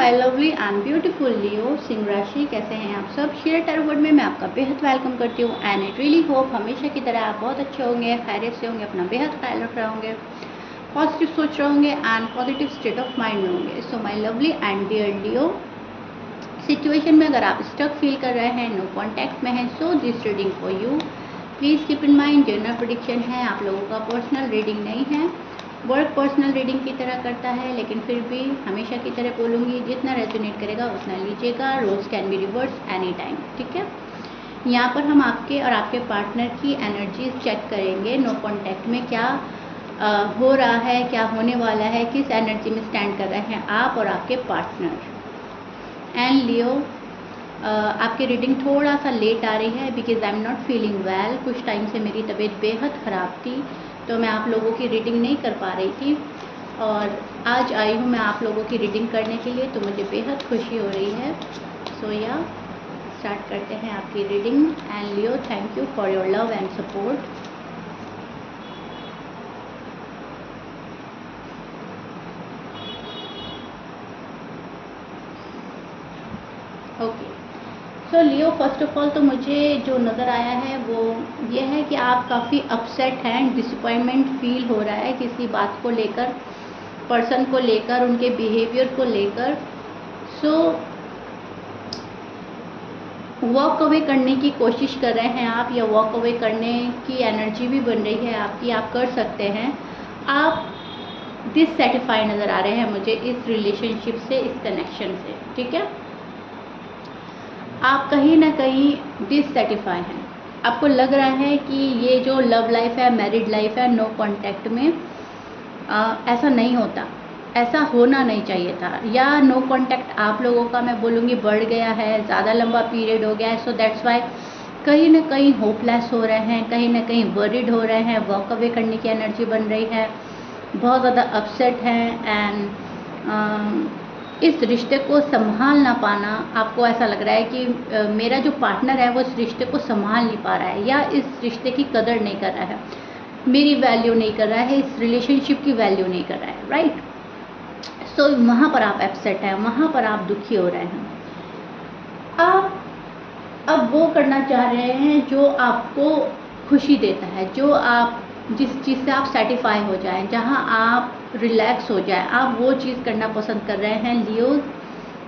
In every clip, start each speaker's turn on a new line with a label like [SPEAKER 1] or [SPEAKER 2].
[SPEAKER 1] My lovely and beautiful लियो सिंह राशि, कैसे हैं आप सब। शेयर टैरो वर्ड में मैं आपका बेहद वेलकम करती हूँ एंड इट रियली होप हमेशा की तरह आप बहुत अच्छे होंगे, खैरियत से होंगे, अपना बेहद ख्याल रख रहे होंगे, पॉजिटिव सोच रहे होंगे and positive state of mind में होंगे। So my lovely and dear Leo, situation में अगर आप स्टक फील कर रहे हैं, नो कॉन्टैक्ट में हैं, so this reading for you. Please keep in mind general prediction है, आप लोगों का पर्सनल रीडिंग नहीं है। वर्क पर्सनल रीडिंग की तरह करता है, लेकिन फिर भी हमेशा की तरह बोलूँगी, जितना रेजोनेट करेगा उतना लीजिएगा। Rose can be reverse any time, ठीक है। यहाँ पर हम आपके और आपके पार्टनर की एनर्जीज चेक करेंगे। नो कॉन्टैक्ट में क्या हो रहा है, क्या होने वाला है, किस एनर्जी में स्टैंड कर रहे हैं आप और आपके पार्टनर। एंड लियो, आपकी रीडिंग थोड़ा सा लेट आ रही है because I am not feeling well. कुछ टाइम से मेरी तबीयत बेहद ख़राब थी, तो मैं आप लोगों की रीडिंग नहीं कर पा रही थी और आज आई हूँ मैं आप लोगों की रीडिंग करने के लिए, तो मुझे बेहद खुशी हो रही है। सो या स्टार्ट करते हैं आपकी reading. And Leo, thank you for your love and support. Okay, so Leo, first of all तो मुझे जो नज़र आया है वो ये है कि आप काफ़ी अपसेट हैं, डिसअपॉइंटमेंट फील हो रहा है किसी बात को लेकर, पर्सन को लेकर, उनके बिहेवियर को लेकर। सो वॉक अवे करने की कोशिश कर रहे हैं आप, या वॉक अवे करने की एनर्जी भी बन रही है आपकी, आप कर सकते हैं। आप डिससैटिस्फाई नज़र आ रहे हैं मुझे इस रिलेशनशिप से, इस कनेक्शन से, ठीक है। आप कहीं ना कहीं डिससैटिस्फाई हैं, आपको लग रहा है कि ये जो लव लाइफ है, मैरिड लाइफ है, नो कांटेक्ट में ऐसा नहीं होता, ऐसा होना नहीं चाहिए था, या नो कांटेक्ट आप लोगों का मैं बोलूँगी बढ़ गया है, ज़्यादा लंबा पीरियड हो गया है। सो दैट्स वाई कहीं ना कहीं होपलेस हो रहे हैं, कहीं ना कहीं वरीड हो रहे हैं, वॉक अवे करने की एनर्जी बन रही है, बहुत ज़्यादा अपसेट हैं एंड इस रिश्ते को संभाल ना पाना, आपको ऐसा लग रहा है कि मेरा जो पार्टनर है वो इस रिश्ते को संभाल नहीं पा रहा है, या इस रिश्ते की कदर नहीं कर रहा है, मेरी वैल्यू नहीं कर रहा है, इस रिलेशनशिप की वैल्यू नहीं कर रहा है, राइट। सो वहाँ पर आप अपसेट हैं, वहाँ पर आप दुखी हो रहे हैं। आप अब वो करना चाह रहे हैं जो आपको खुशी देता है, जो आप जिस चीज़ से आप सेटिस्फाई हो जाएं, जहाँ आप रिलैक्स हो जाए, आप वो चीज़ करना पसंद कर रहे हैं। लियो,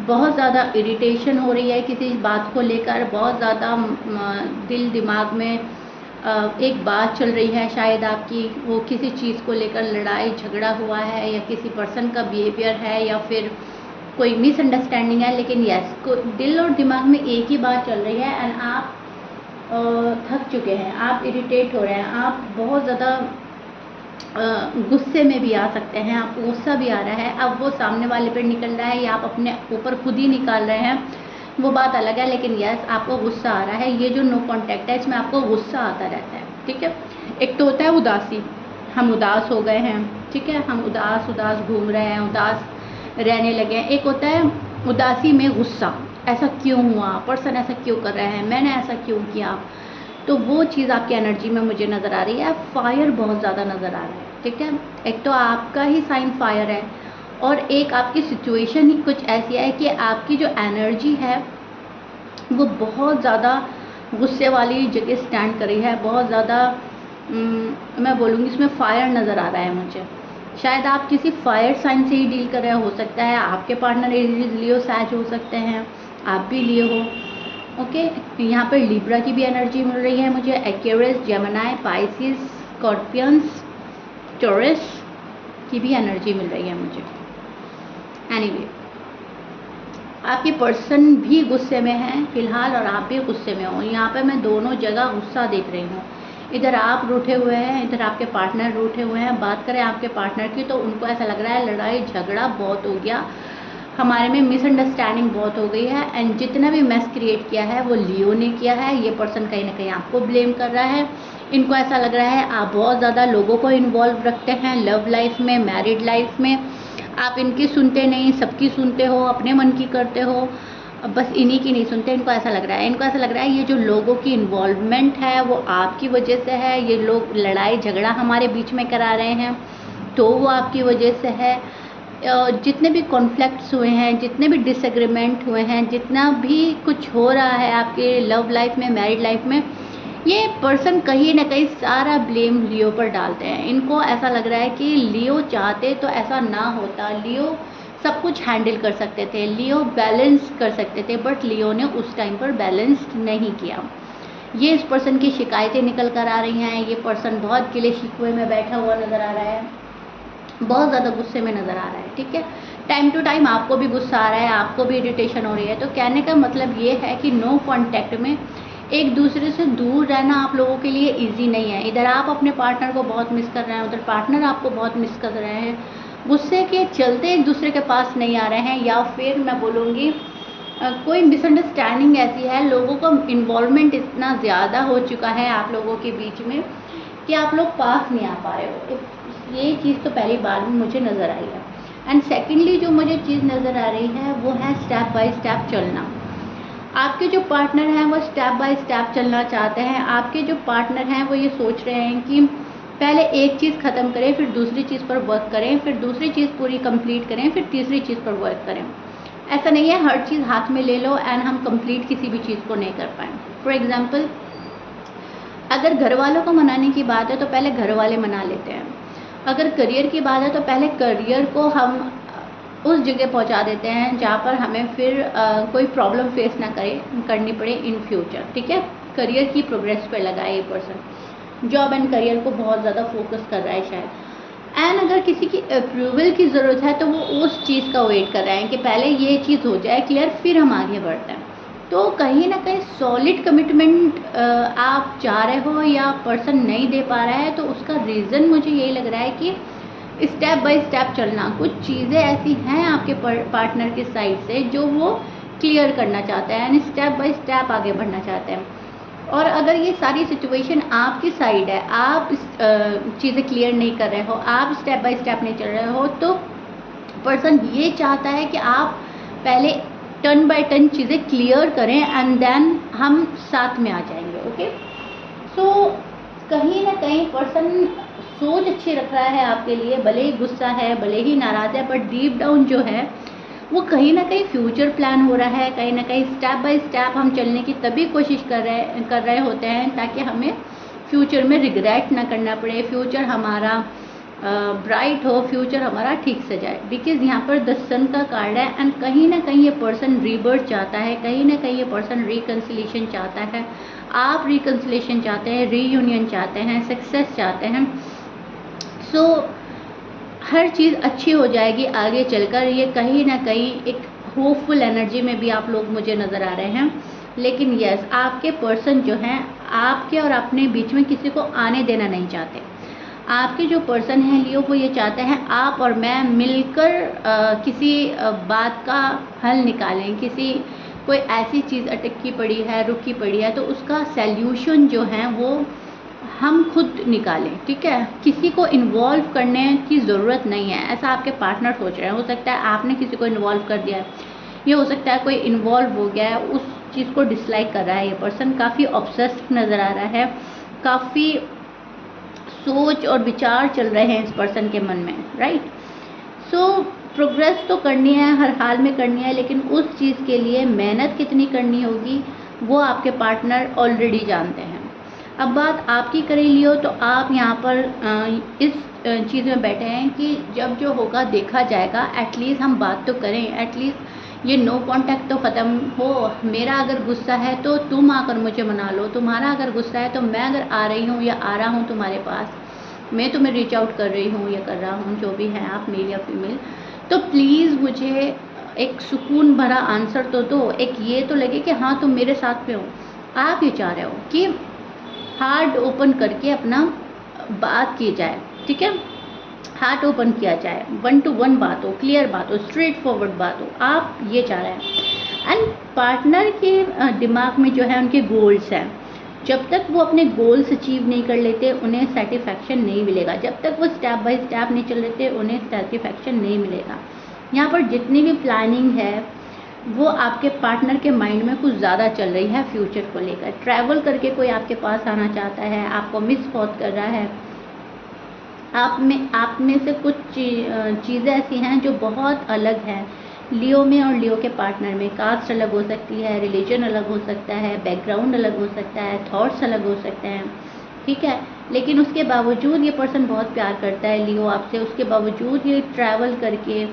[SPEAKER 1] बहुत ज़्यादा इरिटेशन हो रही है किसी बात को लेकर, बहुत ज़्यादा दिल दिमाग में एक बात चल रही है, शायद आपकी वो किसी चीज़ को लेकर लड़ाई झगड़ा हुआ है, या किसी पर्सन का बिहेवियर है, या फिर कोई मिसअंडरस्टैंडिंग है। लेकिन यस, दिल और दिमाग में एक ही बात चल रही है एंड आप थक चुके हैं, आप इरिटेट हो रहे हैं, आप बहुत ज़्यादा गुस्से में भी आ सकते हैं, आपको गुस्सा भी आ रहा है। अब वो सामने वाले पर निकल रहा है या आप अपने ऊपर खुद ही निकाल रहे हैं, वो बात अलग है, लेकिन यस, आपको गुस्सा आ रहा है। ये जो नो कॉन्टैक्ट है, इसमें आपको गुस्सा आता रहता है, ठीक है। एक तो होता है उदासी, हम उदास हो गए हैं, ठीक है, हम उदास घूम रहे हैं, उदास रहने लगे हैं। एक होता है उदासी में गुस्सा, ऐसा क्यों हुआ, पर्सन ऐसा क्यों कर रहे हैं, मैंने ऐसा क्यों किया। तो वो चीज़ आपकी एनर्जी में मुझे नज़र आ रही है। फायर बहुत ज़्यादा नज़र आ रहा है, ठीक है। एक तो आपका ही साइन फायर है, और एक आपकी सिचुएशन ही कुछ ऐसी है कि आपकी जो एनर्जी है वो बहुत ज़्यादा गुस्से वाली जगह स्टैंड कर रही है, बहुत ज़्यादा मैं बोलूँगी इसमें फायर नज़र आ रहा है मुझे। शायद आप किसी फायर साइन से ही डील कर रहे हो सकता है, आपके पार्टनर लियो सैज हो सकते हैं, आप भी लियो हो, ओके। यहाँ पर लिब्रा की भी एनर्जी मिल रही है मुझे, Aquarius, Gemini, Pisces, Scorpions, Taurus की भी एनर्जी मिल रही है मुझे। एनीवे, आपके पर्सन भी गुस्से में हैं फिलहाल, और आप भी गुस्से में हो। यहाँ पे मैं दोनों जगह गुस्सा देख रही हूँ, इधर आप रूठे हुए हैं, इधर आपके पार्टनर रूठे हुए हैं। बात करें आपके पार्टनर की, तो उनको ऐसा लग रहा है लड़ाई झगड़ा बहुत हो गया, हमारे में मिसअंडरस्टैंडिंग बहुत हो गई है, एंड जितना भी मैस क्रिएट किया है वो लियो ने किया है। ये पर्सन कहीं ना कहीं आपको ब्लेम कर रहा है। इनको ऐसा लग रहा है आप बहुत ज़्यादा लोगों को इन्वॉल्व रखते हैं लव लाइफ में, मैरिड लाइफ में, आप इनकी सुनते नहीं, सबकी सुनते हो, अपने मन की करते हो, बस इन्हीं की नहीं सुनते। इनको ऐसा लग रहा है, इनको ऐसा लग रहा है ये जो लोगों की इन्वॉल्वमेंट है वो आपकी वजह से है, ये लोग लड़ाई झगड़ा हमारे बीच में करा रहे हैं तो वो आपकी वजह से है। जितने भी कॉन्फ्लिक्ट्स हुए हैं, जितने भी डिसएग्रीमेंट हुए हैं, जितना भी कुछ हो रहा है आपके लव लाइफ में, मैरिड लाइफ में, ये पर्सन कहीं ना कहीं सारा ब्लेम लियो पर डालते हैं। इनको ऐसा लग रहा है कि लियो चाहते तो ऐसा ना होता, लियो सब कुछ हैंडल कर सकते थे, लियो बैलेंस कर सकते थे, बट लियो ने उस टाइम पर बैलेंस नहीं किया। ये इस पर्सन की शिकायतें निकल कर आ रही हैं। ये पर्सन बहुत गिले शिकवे में बैठा हुआ नज़र आ रहा है, बहुत ज़्यादा गुस्से में नज़र आ रहा है। ठीक है, टाइम टू टाइम आपको भी गुस्सा आ रहा है, आपको भी इरिटेशन हो रही है। तो कहने का मतलब ये है कि नो कांटेक्ट में एक दूसरे से दूर रहना आप लोगों के लिए इजी नहीं है। इधर आप अपने पार्टनर को बहुत मिस कर रहे हैं, उधर पार्टनर आपको बहुत मिस कर रहे हैं, गुस्से के चलते एक दूसरे के पास नहीं आ रहे हैं, या फिर मैं बोलूँगी कोई मिसअंडरस्टैंडिंग ऐसी है, लोगों का इन्वॉल्वमेंट इतना ज़्यादा हो चुका है आप लोगों के बीच में कि आप लोग पास नहीं आ पा रहे हो। ये चीज़ तो पहली बार में मुझे नज़र आई है। एंड सेकेंडली जो मुझे चीज़ नज़र आ रही है वो है स्टेप बाय स्टेप चलना। आपके जो पार्टनर हैं वो स्टेप बाय स्टेप चलना चाहते हैं। आपके जो पार्टनर हैं वो ये सोच रहे हैं कि पहले एक चीज़ ख़त्म करें, फिर दूसरी चीज़ पर वर्क करें, फिर दूसरी चीज़ पूरी कंप्लीट करें, फिर तीसरी चीज़ पर वर्क करें। ऐसा नहीं है हर चीज़ हाथ में ले लो एंड हम कंप्लीट किसी भी चीज़ को नहीं कर पाएँ। फॉर एग्ज़ाम्पल, अगर घर वालों को मनाने की बात है तो पहले घर वाले मना लेते हैं। अगर करियर की बात है तो पहले करियर को हम उस जगह पहुंचा देते हैं जहाँ पर हमें फिर कोई प्रॉब्लम फेस ना करनी पड़े इन फ्यूचर। ठीक है, करियर की प्रोग्रेस पर लगा है ये पर्सन, जॉब एंड करियर को बहुत ज़्यादा फोकस कर रहा है शायद। एंड अगर किसी की अप्रूवल की ज़रूरत है तो वो उस चीज़ का वेट कर रहे हैं कि पहले ये चीज़ हो जाए क्लियर, फिर हम आगे बढ़ते हैं। तो कहीं ना कहीं सॉलिड कमिटमेंट आप चाह रहे हो या पर्सन नहीं दे पा रहा है, तो उसका रीज़न मुझे यही लग रहा है कि स्टेप बाय स्टेप चलना। कुछ चीज़ें ऐसी हैं आपके पार्टनर की साइड से जो वो क्लियर करना चाहते हैं एंड स्टेप बाय स्टेप आगे बढ़ना चाहते हैं। और अगर ये सारी सिचुएशन आपकी साइड है, आप चीज़ें क्लियर नहीं कर रहे हो, आप स्टेप बाय स्टेप नहीं चल रहे हो, तो पर्सन ये चाहता है कि आप पहले टर्न बाय टर्न चीज़ें क्लियर करें एंड देन हम साथ में आ जाएंगे। ओके, सो कहीं ना कहीं पर्सन सोच अच्छी रख रहा है आपके लिए, भले ही गुस्सा है, भले ही नाराज़ है, बट डीप डाउन जो है वो कहीं ना कहीं फ्यूचर प्लान हो रहा है। कहीं ना कहीं स्टेप बाय स्टेप हम चलने की तभी कोशिश कर रहे होते हैं ताकि हमें फ्यूचर में रिग्रेट ना करना पड़े, फ्यूचर हमारा ब्राइट हो, फ्यूचर हमारा ठीक से जाए। बिकॉज यहाँ पर द सन का कार्ड है एंड कहीं ना कहीं ये पर्सन रीबर्थ चाहता है, कहीं ना कहीं ये पर्सन रिकन्सिलेशन चाहता है, आप रिकन्सिलेशन चाहते हैं, रीयूनियन चाहते हैं, सक्सेस चाहते हैं। सो हर चीज़ अच्छी हो जाएगी आगे चलकर। ये कहीं ना कहीं एक होपफुल एनर्जी में भी आप लोग मुझे नज़र आ रहे हैं। लेकिन यस, आपके पर्सन जो हैं आपके और अपने बीच में किसी को आने देना नहीं चाहते। आपके जो पर्सन हैं लियो, वो ये चाहते हैं आप और मैं मिलकर किसी बात का हल निकालें। कोई ऐसी चीज़ अटकी पड़ी है, रुकी पड़ी है, तो उसका सल्यूशन जो है वो हम खुद निकालें। ठीक है, किसी को इन्वॉल्व करने की ज़रूरत नहीं है, ऐसा आपके पार्टनर सोच रहे हैं। हो सकता है आपने किसी को इन्वॉल्व कर दिया है, ये हो सकता है कोई इन्वॉल्व हो गया है, उस चीज़ को डिसलाइक कर रहा है। ये पर्सन काफ़ी ऑब्सेस्ड नज़र आ रहा है, काफ़ी सोच और विचार चल रहे हैं इस पर्सन के मन में, राइट। सो प्रोग्रेस तो करनी है, हर हाल में करनी है, लेकिन उस चीज़ के लिए मेहनत कितनी करनी होगी वो आपके पार्टनर ऑलरेडी जानते हैं। अब बात आपकी करें लियो, तो आप यहाँ पर इस चीज़ में बैठे हैं कि जब जो होगा देखा जाएगा, एटलीस्ट हम बात तो करें, एटलीस्ट ये नो कांटेक्ट तो ख़त्म हो। मेरा अगर गुस्सा है तो तुम आकर मुझे मना लो, तुम्हारा अगर गुस्सा है तो मैं अगर आ रही हूँ या आ रहा हूँ तुम्हारे पास, मैं तुम्हें रीच आउट कर रही हूँ या कर रहा हूँ, जो भी है आप, मेल या फीमेल, तो प्लीज़ मुझे एक सुकून भरा आंसर तो दो। एक ये तो लगे कि हाँ तुम मेरे साथ में हो। आप ये चाह रहे हो कि हार्ट ओपन करके अपना बात की जाए। ठीक है, हार्ट ओपन किया जाए, 1 to 1 बात हो, क्लियर बात हो, स्ट्रेट फॉरवर्ड बात हो, आप ये चाह रहे हैं। एंड पार्टनर के दिमाग में जो है उनके गोल्स हैं, जब तक वो अपने गोल्स अचीव नहीं कर लेते उन्हें सेटिस्फैक्शन नहीं मिलेगा, जब तक वो स्टेप बाय स्टेप नहीं चल लेते उन्हें सेटिस्फैक्शन नहीं मिलेगा। यहाँ पर जितनी भी प्लानिंग है वो आपके पार्टनर के माइंड में कुछ ज़्यादा चल रही है फ्यूचर को लेकर। ट्रैवल करके कोई आपके पास आना चाहता है, आपको मिस बहुत कर रहा है, आप में से कुछ चीज़ें ऐसी हैं जो बहुत अलग हैं लियो में और लियो के पार्टनर में। कास्ट अलग हो सकती है, रिलीजन अलग हो सकता है, बैकग्राउंड अलग हो सकता है, थॉट्स अलग हो सकते हैं, ठीक है। लेकिन उसके बावजूद ये पर्सन बहुत प्यार करता है लियो आपसे, उसके बावजूद ये ट्रैवल करके,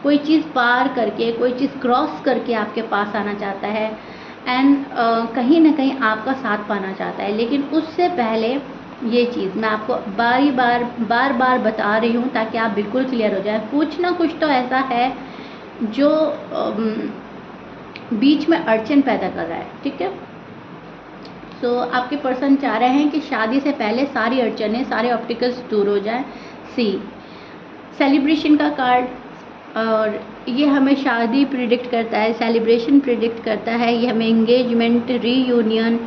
[SPEAKER 1] कोई चीज़ पार करके, कोई चीज़ क्रॉस करके आपके पास आना चाहता है एंड कहीं ना कहीं आपका साथ पाना चाहता है। लेकिन उससे पहले ये चीज़ मैं आपको बार बार बता रही हूँ ताकि आप बिल्कुल क्लियर हो जाए। कुछ ना कुछ तो ऐसा है जो बीच में अड़चन पैदा कर रहा है, ठीक है। सो आपके पर्सन चाह रहे हैं कि शादी से पहले सारी अड़चनें, सारे ऑब्स्टिकल्स दूर हो जाएं। सी सेलिब्रेशन का कार्ड, और ये हमें शादी प्रिडिक्ट करता है, सेलिब्रेशन प्रिडिक्ट करता है, ये हमें एंगेजमेंट, रीयूनियन,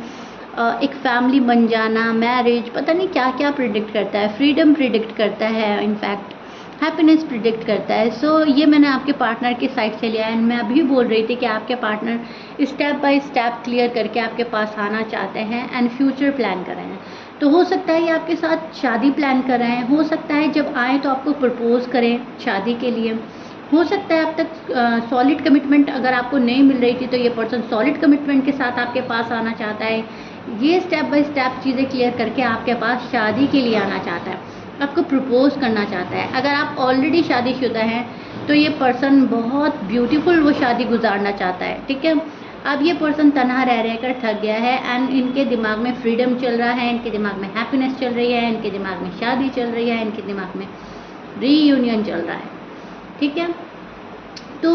[SPEAKER 1] एक फैमिली बन जाना, मैरिज, पता नहीं क्या क्या प्रिडिक्ट करता है, फ्रीडम प्रिडिक्ट करता है, इनफैक्ट हैप्पीनेस प्रिडिक्ट करता है। सो ये मैंने आपके पार्टनर की साइड से लिया है एंड मैं अभी बोल रही थी कि आपके partner step by step clear करके आपके पास आना चाहते हैं एंड फ्यूचर प्लान कर रहे हैं। तो हो सकता है ये आपके साथ शादी प्लान कर रहे हैं, हो सकता है जब आए तो आपको प्रपोज करें शादी के लिए, हो सकता है अब तक सॉलिड कमिटमेंट अगर आपको नहीं मिल रही थी तो ये पर्सन सॉलिड कमिटमेंट के साथ आपके पास आना चाहता है। ये स्टेप बाय स्टेप चीज़ें क्लियर करके आपके पास शादी के लिए आना चाहता है, आपको प्रपोज करना चाहता है। अगर आप ऑलरेडी शादीशुदा हैं तो ये पर्सन बहुत ब्यूटीफुल वो शादी गुजारना चाहता है, ठीक है। अब ये पर्सन तनहा रह कर थक गया है एंड इनके दिमाग में फ्रीडम चल रहा है, इनके दिमाग में हैप्पीनेस चल रही है, इनके दिमाग में शादी चल रही है, इनके दिमाग में रीयूनियन चल रहा है, ठीक है। तो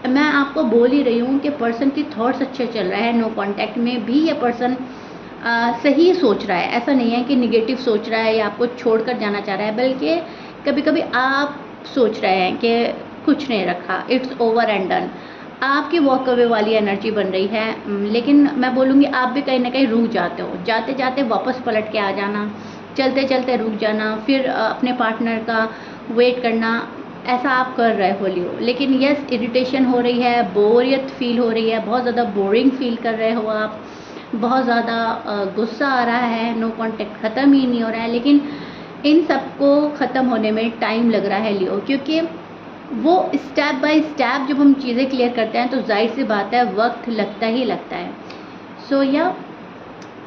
[SPEAKER 1] मैं आपको बोल ही रही हूँ कि पर्सन की थॉट्स अच्छे चल रहे हैं। नो कांटेक्ट में भी ये पर्सन सही सोच रहा है, ऐसा नहीं है कि निगेटिव सोच रहा है या आपको छोड़कर जाना चाह रहा है, बल्कि कभी कभी आप सोच रहे हैं कि कुछ नहीं रखा, इट्स ओवर एंड डन, आपकी वॉक अवे वाली एनर्जी बन रही है। लेकिन मैं बोलूँगी आप भी कहीं ना कहीं रुक जाते हो, जाते जाते वापस पलट के आ जाना, चलते चलते रुक जाना, फिर अपने पार्टनर का वेट करना, ऐसा आप कर रहे हो लियो। लेकिन यस, इरिटेशन हो रही है, बोरियत फील हो रही है, बहुत ज़्यादा बोरिंग फील कर रहे हो आप, बहुत ज़्यादा गुस्सा आ रहा है, नो कांटेक्ट ख़त्म ही नहीं हो रहा है। लेकिन इन सबको ख़त्म होने में टाइम लग रहा है लियो, क्योंकि वो स्टेप बाय स्टेप जब हम चीज़ें क्लियर करते हैं तो जाहिर सी बात है वक्त लगता ही लगता है। सो या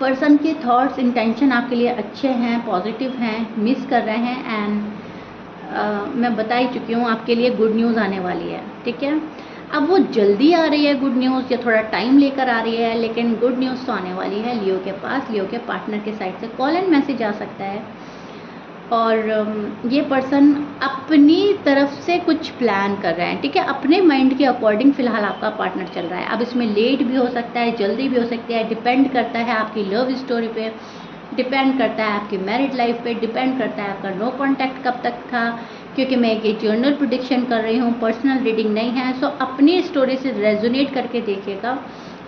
[SPEAKER 1] पर्सन के थॉट्स, इंटेंशन आपके लिए अच्छे हैं, पॉजिटिव हैं, मिस कर रहे हैं एंड मैं बता ही चुकी हूँ आपके लिए गुड न्यूज़ आने वाली है, ठीक है। अब वो जल्दी आ रही है गुड न्यूज़ या थोड़ा टाइम लेकर आ रही है, लेकिन गुड न्यूज़ तो आने वाली है लियो के पास। लियो के पार्टनर के साइड से कॉल एंड मैसेज आ सकता है और ये पर्सन अपनी तरफ से कुछ प्लान कर रहे हैं, ठीक है, अपने माइंड के अकॉर्डिंग फ़िलहाल आपका पार्टनर चल रहा है। अब इसमें लेट भी हो सकता है, जल्दी भी हो सकती है, डिपेंड करता है आपकी लव स्टोरी पे, डिपेंड करता है आपकी मैरिड लाइफ पे, डिपेंड करता है आपका नो कांटेक्ट कब तक था, क्योंकि मैं ये जर्नल प्रेडिक्शन कर रही हूँ, पर्सनल रीडिंग नहीं है। सो अपनी स्टोरी से रेजोनेट करके देखिएगा।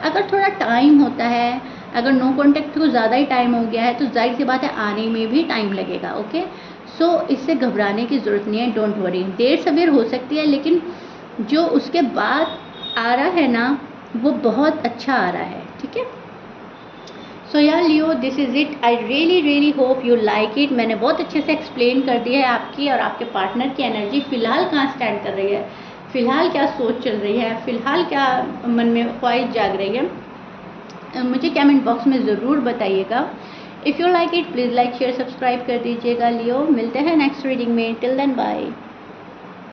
[SPEAKER 1] अगर थोड़ा टाइम होता है, अगर नो कांटेक्ट को ज़्यादा ही टाइम हो गया है तो जाहिर सी बात है आने में भी टाइम लगेगा, ओके। सो इससे घबराने की ज़रूरत नहीं है, डोंट वरी। देर सवेर हो सकती है लेकिन जो उसके बाद आ रहा है ना वो बहुत अच्छा आ रहा है, ठीक है। So yeah Leo, this is it. I really hope you like it. मैंने बहुत अच्छे से एक्सप्लेन कर दिया है आपकी और आपके पार्टनर की एनर्जी फ़िलहाल कहाँ स्टैंड कर रही है, फ़िलहाल क्या सोच चल रही है, फ़िलहाल क्या मन में ख्वाहिश जाग रही है। मुझे कमेंट बॉक्स में ज़रूर बताइएगा। If you like it please like share subscribe कर दीजिएगा। लियो, मिलते हैं नेक्स्ट रीडिंग में। Till then bye.